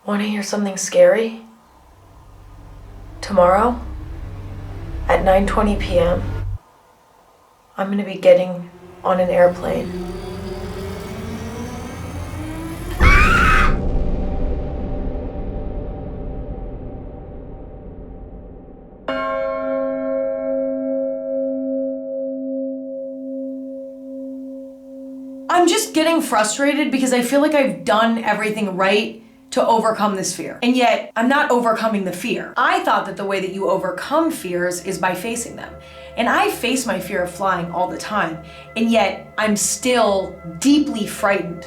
Want to hear something scary? Tomorrow, at 9:20 p.m., I'm going to be getting on an airplane. I'm just getting frustrated because I feel like I've done everything right to overcome this fear. And yet, I'm not overcoming the fear. I thought that the way that you overcome fears is by facing them. And I face my fear of flying all the time, and yet I'm still deeply frightened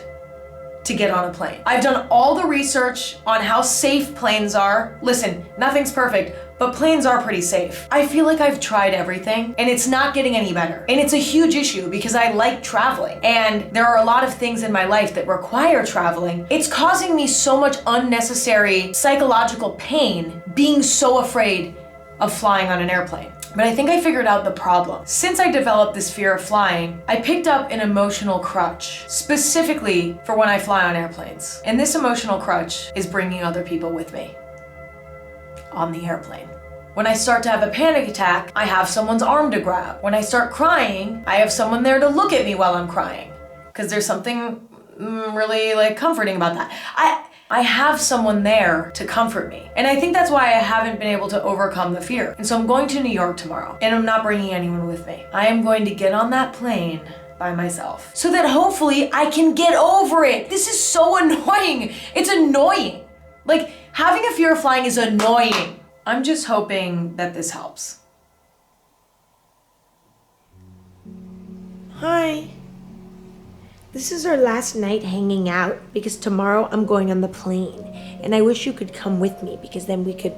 to get on a plane. I've done all the research on how safe planes are. Listen, nothing's perfect, but planes are pretty safe. I feel like I've tried everything and it's not getting any better. And it's a huge issue because I like traveling and there are a lot of things in my life that require traveling. It's causing me so much unnecessary psychological pain being so afraid of flying on an airplane. But I think I figured out the problem. Since I developed this fear of flying, I picked up an emotional crutch, specifically for when I fly on airplanes. And this emotional crutch is bringing other people with me on the airplane. When I start to have a panic attack, I have someone's arm to grab. When I start crying, I have someone there to look at me while I'm crying. Because there's something really comforting about that. I have someone there to comfort me. And I think that's why I haven't been able to overcome the fear. And so I'm going to New York tomorrow, and I'm not bringing anyone with me. I am going to get on that plane by myself so that hopefully I can get over it. This is so annoying. It's annoying. Like, having a fear of flying is annoying. I'm just hoping that this helps. Hi. This is our last night hanging out because tomorrow I'm going on the plane and I wish you could come with me because then we could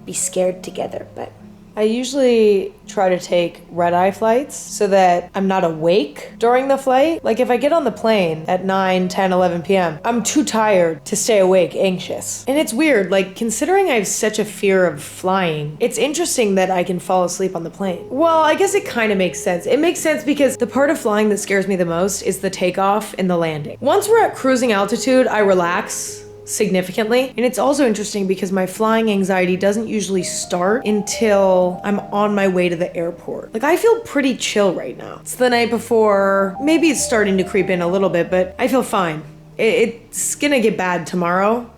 be scared together, but I usually try to take red-eye flights so that I'm not awake during the flight. Like if I get on the plane at 9, 10, 11 p.m., I'm too tired to stay awake, anxious. And it's weird, like considering I have such a fear of flying, it's interesting that I can fall asleep on the plane. Well, I guess it kind of makes sense. It makes sense because the part of flying that scares me the most is the takeoff and the landing. Once we're at cruising altitude, I relax significantly. And it's also interesting because my flying anxiety doesn't usually start until I'm on my way to the airport. Like I feel pretty chill right now. It's the night before, maybe it's starting to creep in a little bit, but I feel fine. It's gonna get bad tomorrow.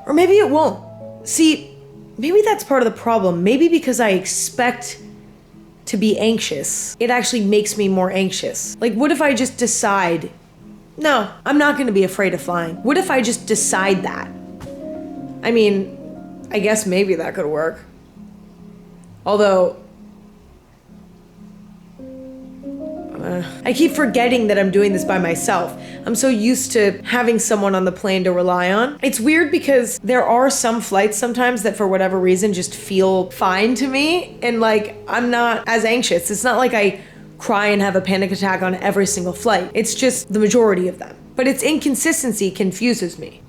Or maybe it won't. See, maybe that's part of the problem. Maybe because I expect to be anxious, it actually makes me more anxious. Like what if I just decide, no, I'm not gonna be afraid of flying. What if I just decide that? I mean, I guess maybe that could work. Although, I keep forgetting that I'm doing this by myself. I'm so used to having someone on the plane to rely on. It's weird because there are some flights sometimes that for whatever reason just feel fine to me and like I'm not as anxious. It's not like I cry and have a panic attack on every single flight. It's just the majority of them. But its inconsistency confuses me.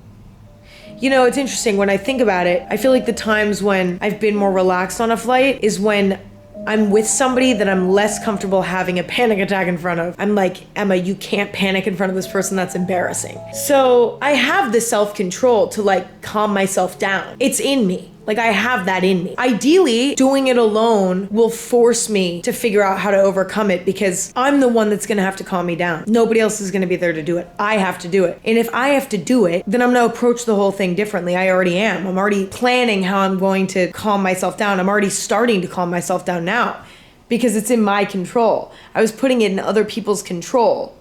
You know, it's interesting when I think about it, I feel like the times when I've been more relaxed on a flight is when I'm with somebody that I'm less comfortable having a panic attack in front of. I'm like, Emma, you can't panic in front of this person, that's embarrassing. So I have the self-control to like calm myself down. It's in me. Like I have that in me. Ideally, doing it alone will force me to figure out how to overcome it because I'm the one that's gonna have to calm me down. Nobody else is gonna be there to do it. I have to do it. And if I have to do it, then I'm gonna approach the whole thing differently. I already am. I'm already planning how I'm going to calm myself down. I'm already starting to calm myself down now because it's in my control. I was putting it in other people's control.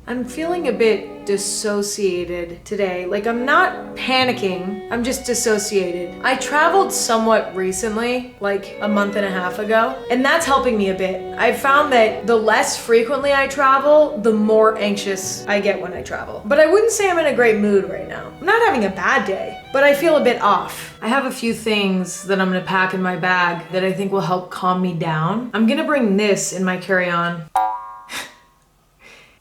I'm feeling a bit dissociated today. Like, I'm not panicking, I'm just dissociated. I traveled somewhat recently, like a month and a half ago, and that's helping me a bit. I've found that the less frequently I travel, the more anxious I get when I travel. But I wouldn't say I'm in a great mood right now. I'm not having a bad day, but I feel a bit off. I have a few things that I'm gonna pack in my bag that I think will help calm me down. I'm gonna bring this in my carry-on.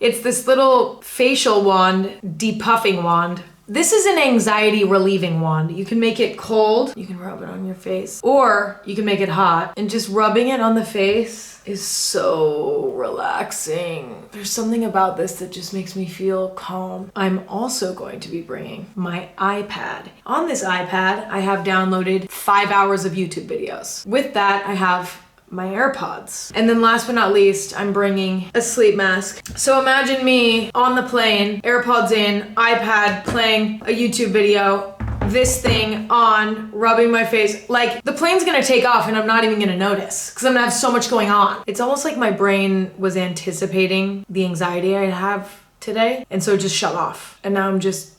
It's this little facial wand, depuffing wand. This is an anxiety relieving wand. You can make it cold, you can rub it on your face, or you can make it hot. And just rubbing it on the face is so relaxing. There's something about this that just makes me feel calm. I'm also going to be bringing my iPad. On this iPad, I have downloaded 5 hours of YouTube videos. With that, I have my AirPods. And then last but not least, I'm bringing a sleep mask. So imagine me on the plane, AirPods in, iPad playing a YouTube video, this thing on, rubbing my face. Like, the plane's gonna take off and I'm not even gonna notice because I'm gonna have so much going on. It's almost like my brain was anticipating the anxiety I'd have today, and so it just shut off. And now I'm just,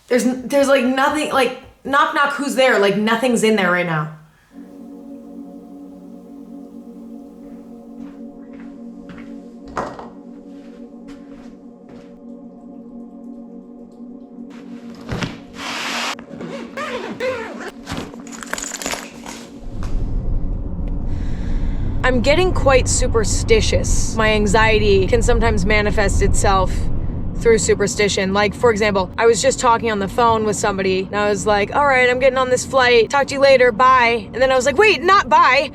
there's like nothing, like, knock knock, who's there? Like, nothing's in there right now. I'm getting quite superstitious. My anxiety can sometimes manifest itself through superstition. Like, for example, I was just talking on the phone with somebody and I was like, all right, I'm getting on this flight. Talk to you later. Bye. And then I was like, wait, not bye.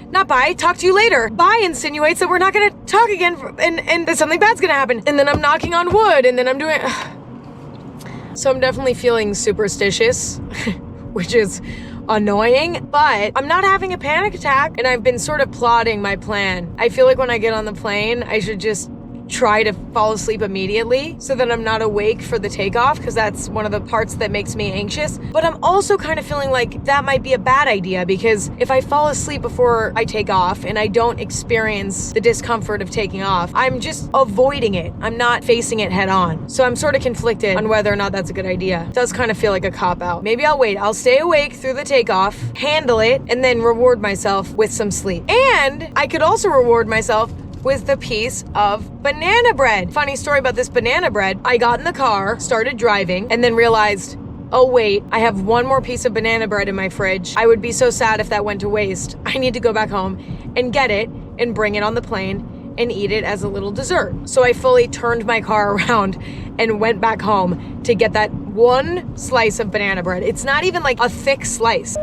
Talk to you later. Bye insinuates that we're not going to talk again and that something bad's going to happen. And then I'm knocking on wood and then I'm doing... So I'm definitely feeling superstitious, which is annoying, but I'm not having a panic attack and I've been sort of plotting my plan. I feel like when I get on the plane, I should just try to fall asleep immediately so that I'm not awake for the takeoff, because that's one of the parts that makes me anxious. But I'm also kind of feeling like that might be a bad idea, because if I fall asleep before I take off and I don't experience the discomfort of taking off, I'm just avoiding it. I'm not facing it head on. So I'm sort of conflicted on whether or not that's a good idea. It does kind of feel like a cop-out. Maybe I'll wait. I'll stay awake through the takeoff, handle it, and then reward myself with some sleep. And I could also reward myself with the piece of banana bread. Funny story about this banana bread. I got in the car, started driving, and then realized, oh wait, I have one more piece of banana bread in my fridge. I would be so sad if that went to waste. I need to go back home and get it and bring it on the plane and eat it as a little dessert. So I fully turned my car around and went back home to get that one slice of banana bread. It's not even like a thick slice.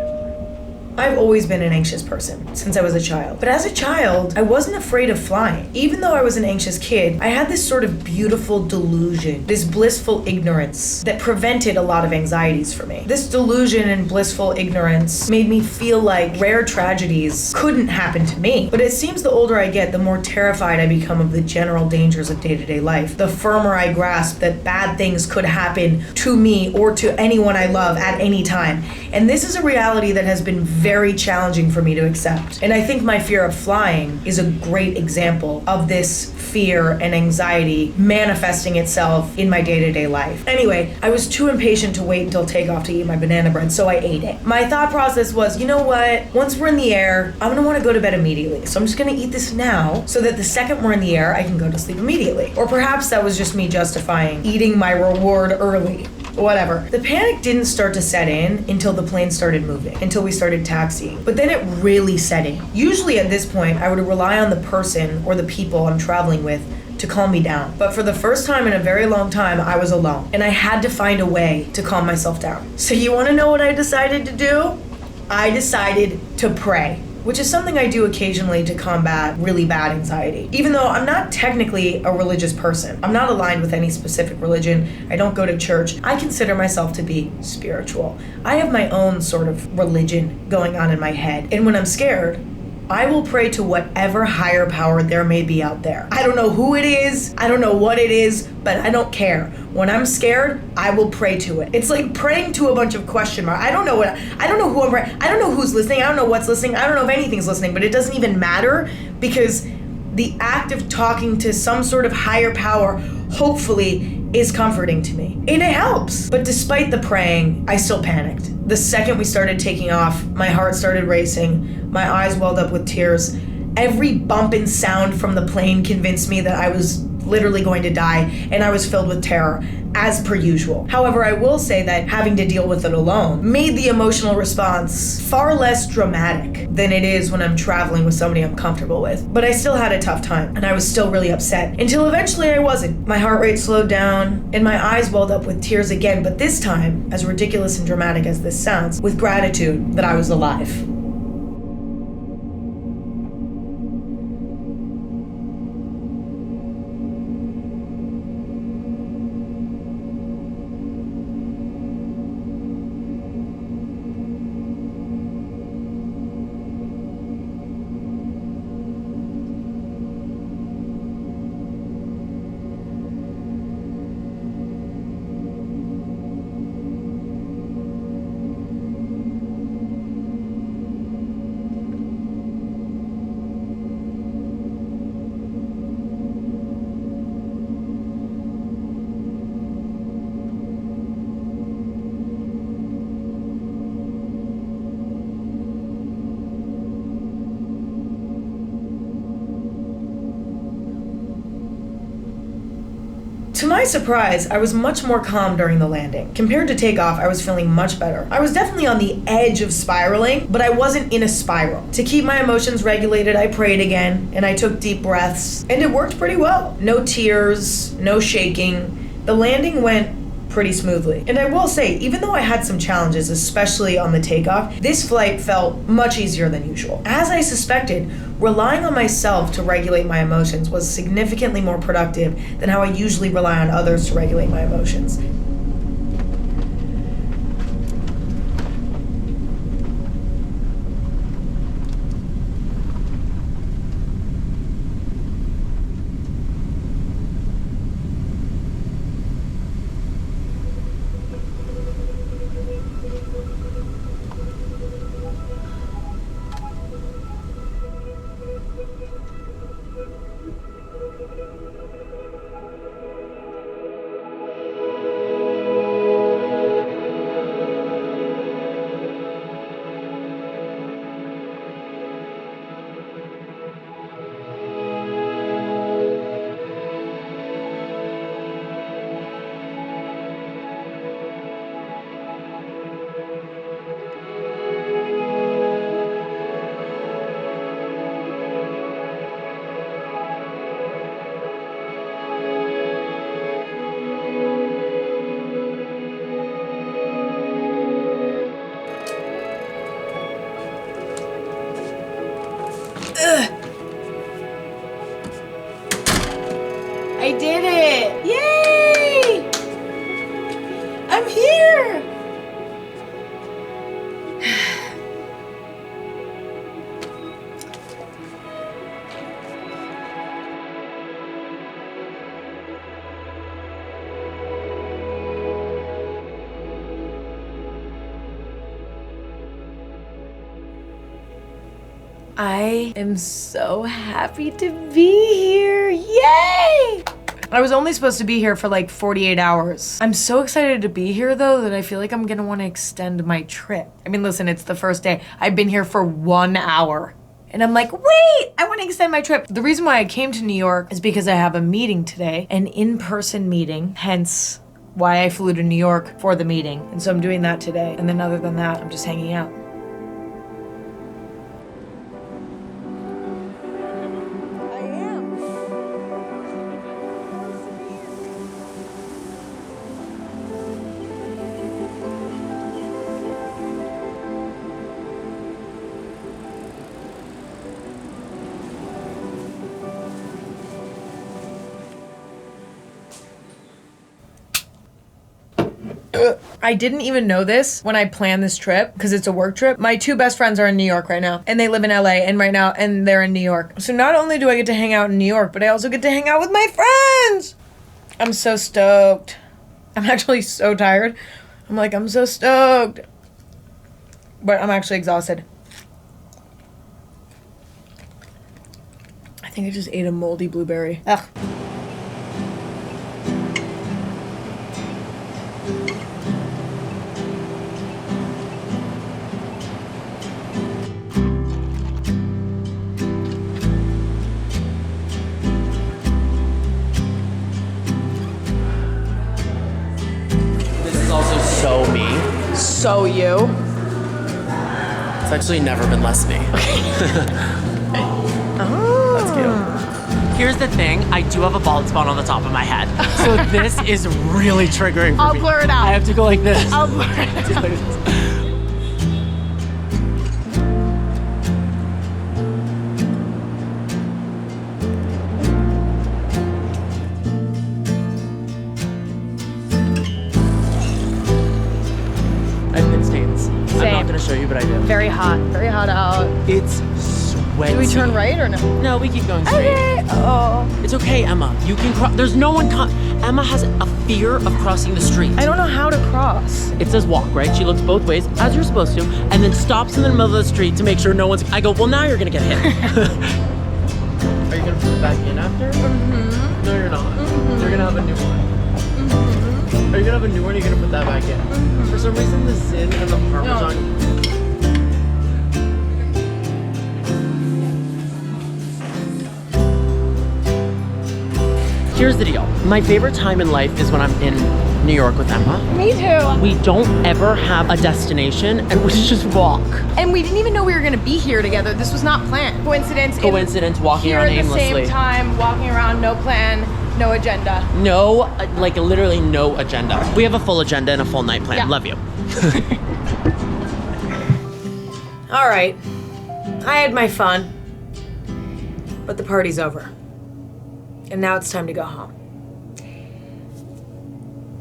I've always been an anxious person since I was a child. But as a child, I wasn't afraid of flying. Even though I was an anxious kid, I had this sort of beautiful delusion, this blissful ignorance that prevented a lot of anxieties for me. This delusion and blissful ignorance made me feel like rare tragedies couldn't happen to me. But it seems the older I get, the more terrified I become of the general dangers of day-to-day life. The firmer I grasp that bad things could happen to me or to anyone I love at any time. And this is a reality that has been very challenging for me to accept. And I think my fear of flying is a great example of this fear and anxiety manifesting itself in my day-to-day life. Anyway, I was too impatient to wait until takeoff to eat my banana bread, so I ate it. My thought process was, you know what? Once we're in the air, I'm gonna wanna go to bed immediately. So I'm just gonna eat this now so that the second we're in the air, I can go to sleep immediately. Or perhaps that was just me justifying eating my reward early. Whatever. The panic didn't start to set in until the plane started moving, until we started taxiing. But then it really set in. Usually at this point, I would rely on the person or the people I'm traveling with to calm me down. But for the first time in a very long time, I was alone. And I had to find a way to calm myself down. So you wanna know what I decided to do? I decided to pray, which is something I do occasionally to combat really bad anxiety. Even though I'm not technically a religious person, I'm not aligned with any specific religion, I don't go to church, I consider myself to be spiritual. I have my own sort of religion going on in my head. And when I'm scared, I will pray to whatever higher power there may be out there. I don't know who it is, I don't know what it is, but I don't care. When I'm scared, I will pray to it. It's like praying to a bunch of question marks. I don't know who I'm praying. I don't know who's listening. I don't know what's listening. I don't know if anything's listening, but it doesn't even matter because the act of talking to some sort of higher power, hopefully, is comforting to me. And it helps. But despite the praying, I still panicked. The second we started taking off, my heart started racing, my eyes welled up with tears. Every bump and sound from the plane convinced me that I was literally going to die, and I was filled with terror, as per usual. However, I will say that having to deal with it alone made the emotional response far less dramatic than it is when I'm traveling with somebody I'm comfortable with. But I still had a tough time, and I was still really upset, until eventually I wasn't. My heart rate slowed down, and my eyes welled up with tears again, but this time, as ridiculous and dramatic as this sounds, with gratitude that I was alive. To my surprise, I was much more calm during the landing. Compared to takeoff, I was feeling much better. I was definitely on the edge of spiraling, but I wasn't in a spiral. To keep my emotions regulated, I prayed again, and I took deep breaths, and it worked pretty well. No tears, no shaking. The landing went pretty smoothly. And I will say, even though I had some challenges, especially on the takeoff, this flight felt much easier than usual. As I suspected, relying on myself to regulate my emotions was significantly more productive than how I usually rely on others to regulate my emotions. I did it! Yay! I'm here! I am so happy to be here. Yay! I was only supposed to be here for like 48 hours. I'm so excited to be here though that I feel like I'm gonna want to extend my trip. I mean, listen, it's the first day. I've been here for 1 hour. And I'm like, wait, I want to extend my trip. The reason why I came to New York is because I have a meeting today, an in-person meeting, hence why I flew to New York for the meeting. And so I'm doing that today. And then other than that, I'm just hanging out. I didn't even know this when I planned this trip because it's a work trip. My two best friends are in New York right now and they live in LA and they're in New York. So not only do I get to hang out in New York, but I also get to hang out with my friends. I'm so stoked. I'm actually so tired. I'm so stoked. But I'm actually exhausted. I think I just ate a moldy blueberry. Ugh. This is also so me. So you? It's actually never been less me. That's cute. Here's the thing, I do have a bald spot on the top of my head. So this is really triggering for me. I'll blur it out. I have to go like this. I'll blur it out. I have pin stains. I'm not gonna show you, but I do. Very hot out. It's sweaty. Do we turn right or no? No, we keep going straight. Okay. Oh. It's okay, Emma. You can cross. There's no one. Emma has a fear of crossing the street. I don't know how to cross. It says walk, right? She looks both ways, as you're supposed to, and then stops in the middle of the street to make sure no one's. I go, well, now you're gonna get hit. Are you gonna put it back in after? Mm-hmm. No, you're not. Mm-hmm. You're gonna have a new one. Mm-hmm. Are you gonna have a new one or are you gonna put that back in? Mm-hmm. For some reason, the zin and the parmesan. No. Here's the deal. My favorite time in life is when I'm in New York with Emma. Me too. We don't ever have a destination and we just walk. And we didn't even know we were gonna be here together. This was not planned. Coincidence, walking around aimlessly. Here at the same time, walking around, no plan, no agenda. No, like literally no agenda. We have a full agenda and a full night plan. Yeah. Love you. All right, I had my fun, but the party's over. And now it's time to go home.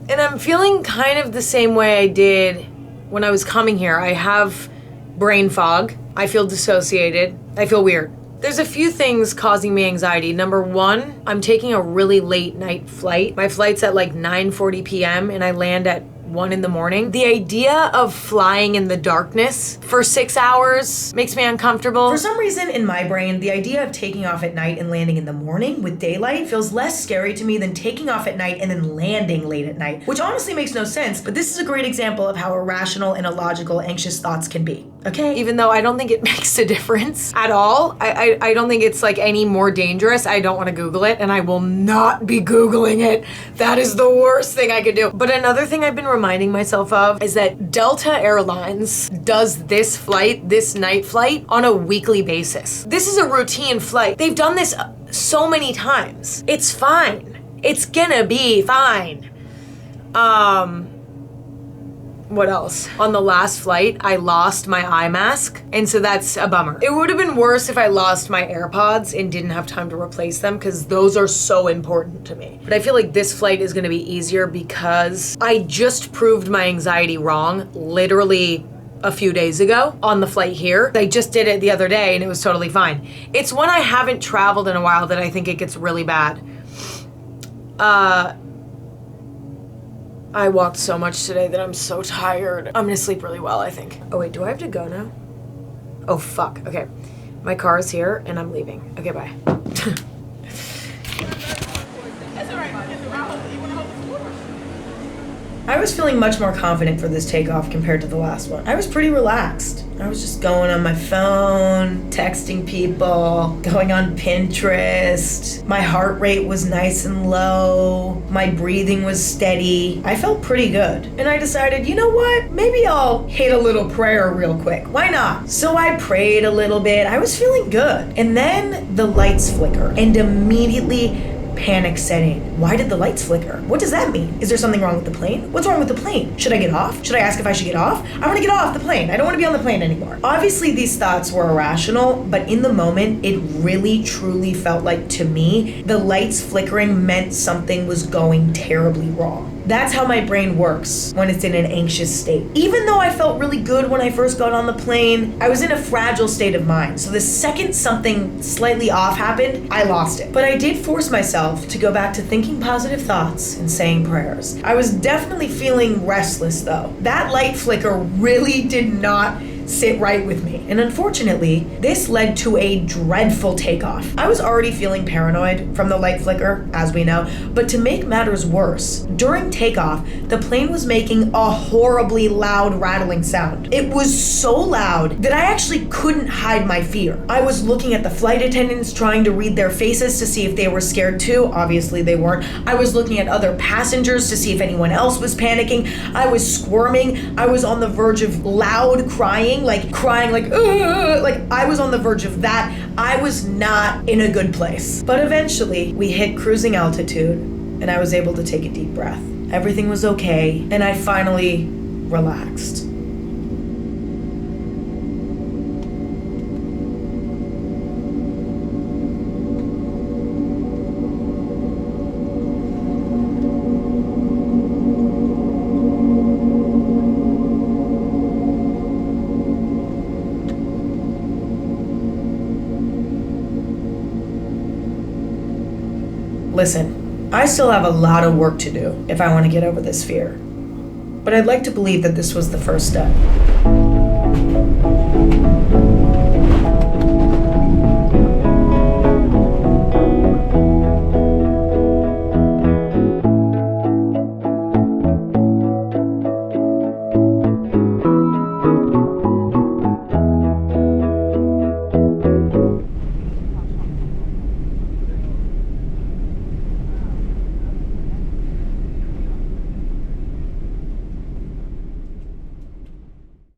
And I'm feeling kind of the same way I did when I was coming here. I have brain fog. I feel dissociated. I feel weird. There's a few things causing me anxiety. Number one, I'm taking a really late night flight. My flight's at like 9:40 p.m. and I land at 1 in the morning. The idea of flying in the darkness for 6 hours makes me uncomfortable. For some reason in my brain, the idea of taking off at night and landing in the morning with daylight feels less scary to me than taking off at night and then landing late at night, which honestly makes no sense, but this is a great example of how irrational and illogical anxious thoughts can be, okay? Even though I don't think it makes a difference at all. I don't think it's like any more dangerous. I don't want to Google it, and I will not be Googling it. That is the worst thing I could do. But another thing I've been reminding myself of is that Delta Airlines does this flight, this night flight, on a weekly basis. This is a routine flight. They've done this so many times. It's fine. It's gonna be fine. What else? On the last flight, I lost my eye mask, and so that's a bummer. It would have been worse if I lost my AirPods and didn't have time to replace them, because those are so important to me. But I feel like this flight is gonna be easier because I just proved my anxiety wrong, literally a few days ago on the flight here. I just did it the other day and it was totally fine. It's when I haven't traveled in a while that I think it gets really bad. I walked so much today that I'm so tired. I'm gonna sleep really well, I think. Oh wait, do I have to go now? Oh fuck, okay. My car is here and I'm leaving. Okay, bye. I was feeling much more confident for this takeoff compared to the last one. I was pretty relaxed. I was just going on my phone, texting people, going on Pinterest. My heart rate was nice and low. My breathing was steady. I felt pretty good. And I decided, you know what? Maybe I'll hit a little prayer real quick. Why not? So I prayed a little bit. I was feeling good. And then the lights flicker and immediately panic set in. Why did the lights flicker? What does that mean? Is there something wrong with the plane? What's wrong with the plane? Should I get off? Should I ask if I should get off? I want to get off the plane. I don't want to be on the plane anymore. Obviously, these thoughts were irrational, but in the moment, it really truly felt like, to me, the lights flickering meant something was going terribly wrong. That's how my brain works when it's in an anxious state. Even though I felt really good when I first got on the plane, I was in a fragile state of mind. So the second something slightly off happened, I lost it. But I did force myself to go back to thinking positive thoughts and saying prayers. I was definitely feeling restless though. That light flicker really did not sit right with me. And unfortunately, this led to a dreadful takeoff. I was already feeling paranoid from the light flicker, as we know, but to make matters worse, during takeoff, the plane was making a horribly loud rattling sound. It was so loud that I actually couldn't hide my fear. I was looking at the flight attendants, trying to read their faces to see if they were scared too. Obviously they weren't. I was looking at other passengers to see if anyone else was panicking. I was squirming. I was on the verge of loud crying, like "Ugh!" Like I was on the verge of that. I was not in a good place. But eventually we hit cruising altitude and I was able to take a deep breath. Everything was okay and I finally relaxed. Listen, I still have a lot of work to do if I want to get over this fear. But I'd like to believe that this was the first step.